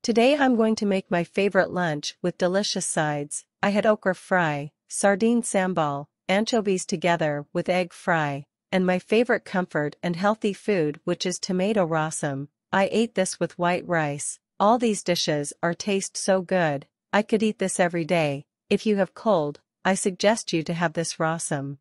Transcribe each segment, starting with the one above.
Today I'm going to make my favorite lunch with delicious sides. I had okra fry, sardine sambal, anchovies together with egg fry, and my favorite comfort and healthy food, which is tomato rasam. I ate this with white rice. All these dishes taste so good. I could eat this every day. If you have cold, I suggest you to have this rasam.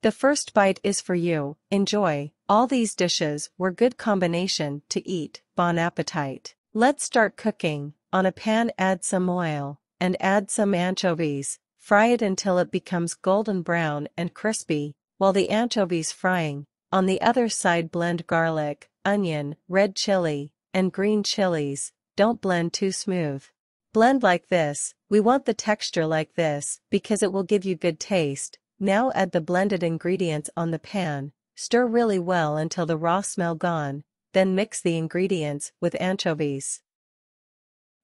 The first bite is for you. Enjoy. All these dishes were good combination to eat. Bon appetit. Let's start cooking. On a pan add some oil, and add some anchovies. Fry it until it becomes golden brown and crispy. While the anchovies frying, on the other side blend garlic, onion, red chili, and green chilies. Don't blend too smooth. Blend like this. We want the texture like this because it will give you good taste. Now add the blended ingredients on the pan. Stir really well until the raw smell gone. Then mix the ingredients with anchovies.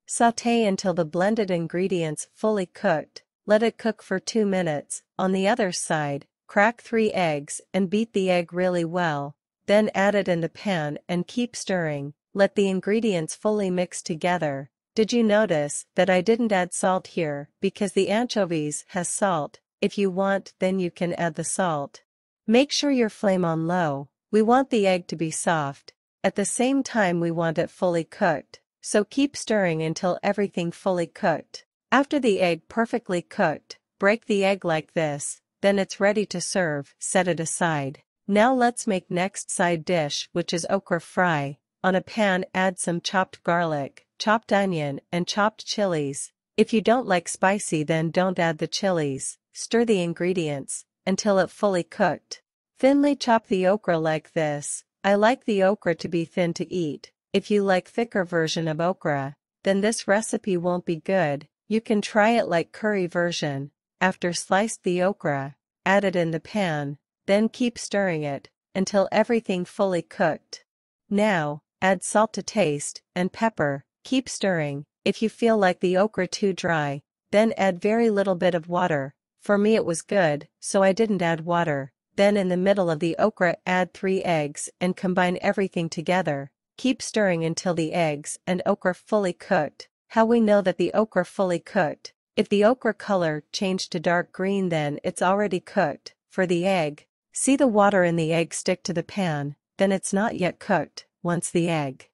Sauté until the blended ingredients fully cooked. Let it cook for 2 minutes. On the other side, crack 3 eggs and beat the egg really well. Then add it in the pan and keep stirring. Let the ingredients fully mix together. Did you notice that I didn't add salt here because the anchovies has salt? If you want, then you can add the salt. Make sure your flame on low. We want the egg to be soft. At the same time we want it fully cooked, so keep stirring until everything fully cooked. After the egg perfectly cooked, break the egg like this, then it's ready to serve. Set it aside. Now let's make next side dish, which is okra fry. On a pan add some chopped garlic, chopped onion, and chopped chilies. If you don't like spicy, then don't add the chilies. Stir the ingredients until it fully cooked. Thinly chop the okra like this. I like the okra to be thin to eat. If you like thicker version of okra, then this recipe won't be good. You can try it like curry version. After slice the okra, add it in the pan, then keep stirring it until everything fully cooked. Now, add salt to taste and pepper. Keep stirring. If you feel like the okra too dry, then add very little bit of water. For me it was good, so I didn't add water. Then in the middle of the okra add 3 eggs and combine everything together. Keep stirring until the eggs and okra fully cooked. How we know that the okra fully cooked? If the okra color changed to dark green, then it's already cooked. For the egg, see the water in the egg stick to the pan, then it's not yet cooked. Once the egg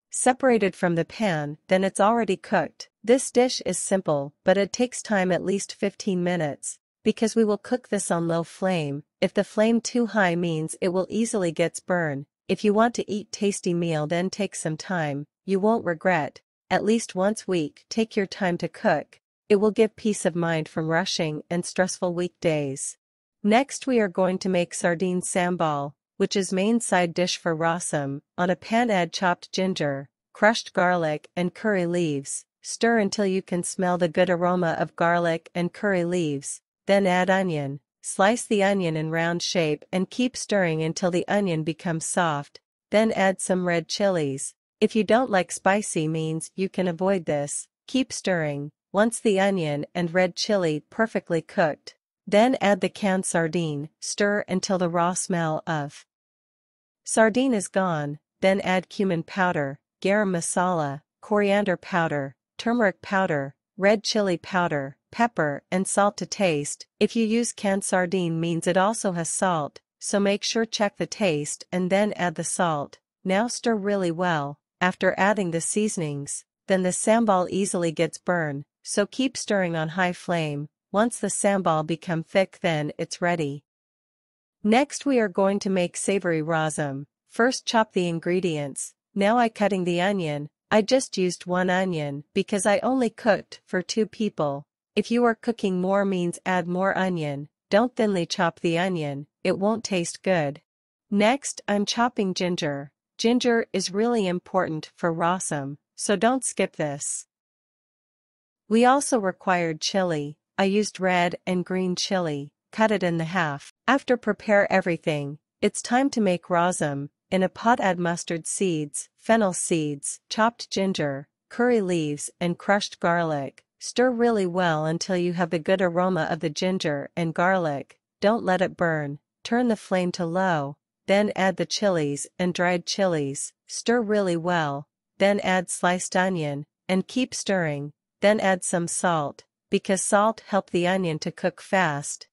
separated from the pan, then it's already cooked. This dish is simple, but it takes time, at least 15 minutes, because we will cook this on low flame. If the flame too high means it will easily gets burn. If you want to eat tasty meal, then take some time. You won't regret. At least once week, take your time to cook. It will give peace of mind from rushing and stressful weekdays. Next we are going to make sardine sambal, which is main side dish for rasam. On a pan add chopped ginger, crushed garlic and curry leaves. Stir until you can smell the good aroma of garlic and curry leaves. Then add onion. Slice the onion in round shape and keep stirring until the onion becomes soft. Then add some red chilies. If you don't like spicy means you can avoid this. Keep stirring. Once the onion and red chili perfectly cooked, then add the canned sardine. Stir until the raw smell of sardine is gone. Then add cumin powder, garam masala, coriander powder, turmeric powder, red chili powder, pepper, and salt to taste. If you use canned sardine means it also has salt, so make sure check the taste and then add the salt. Now stir really well. After adding the seasonings, then the sambal easily gets burned, so keep stirring on high flame. Once the sambal become thick, then it's ready. Next we are going to make savory rasam. First chop the ingredients. Now I cutting the onion. I just used 1 onion because I only cooked for 2 people. If you are cooking more means add more onion. Don't thinly chop the onion, it won't taste good. Next I'm chopping ginger. Ginger is really important for rasam, so don't skip this. We also required chili. I used red and green chili. Cut it in the half. After prepare everything, it's time to make rasam. In a pot add mustard seeds, fennel seeds, chopped ginger, curry leaves and crushed garlic. Stir really well until you have the good aroma of the ginger and garlic. Don't let it burn. Turn the flame to low. Then add the chilies and dried chilies. Stir really well. then add sliced onion, and keep stirring, then add some salt, because salt helps the onion to cook fast.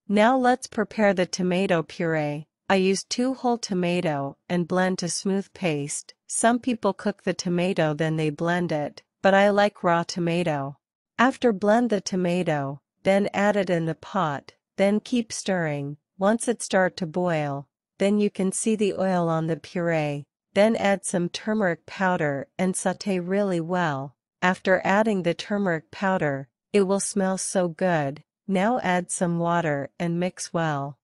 Now let's prepare the tomato puree. I use 2 whole tomato and blend to smooth paste. Some people cook the tomato then they blend it, but I like raw tomato. After blend the tomato, then add it in the pot, then keep stirring. Once it start to boil, then you can see the oil on the puree. Then add some turmeric powder and sauté really well. After adding the turmeric powder, it will smell so good. Now add some water and mix well.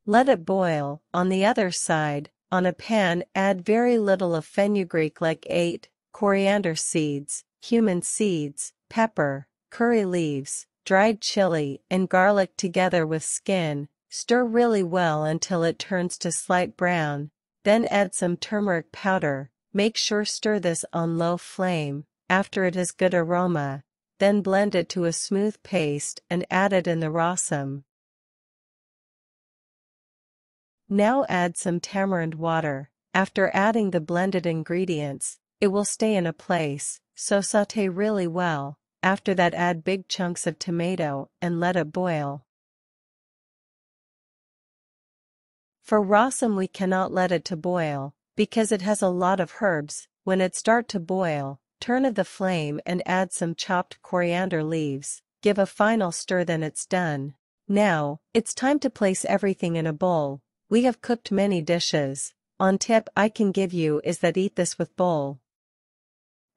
Let it boil. On the other side, on a pan add very little of fenugreek like 8, coriander seeds, cumin seeds, pepper, curry leaves, dried chili and garlic together with skin. Stir really well until it turns to slight brown. Then add some turmeric powder. Make sure stir this on low flame. After it has good aroma, then blend it to a smooth paste and add it in the rasam. Now add some tamarind water. After adding the blended ingredients, it will stay in a place, so sauté really well. After that add big chunks of tomato and let it boil. For rasam we cannot let it to boil, because it has a lot of herbs. When it start to boil, turn of the flame and add some chopped coriander leaves. Give a final stir then it's done. Now, it's time to place everything in a bowl. We have cooked many dishes. On tip I can give you is that eat this with bowl.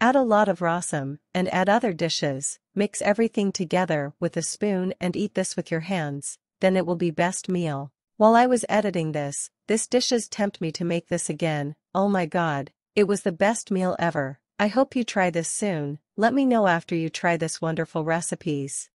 Add a lot of rasam, and add other dishes. Mix everything together with a spoon and eat this with your hands, then it will be best meal. While I was editing this dishes tempt me to make this again. Oh my god, it was the best meal ever. I hope you try this soon. Let me know after you try this wonderful recipes.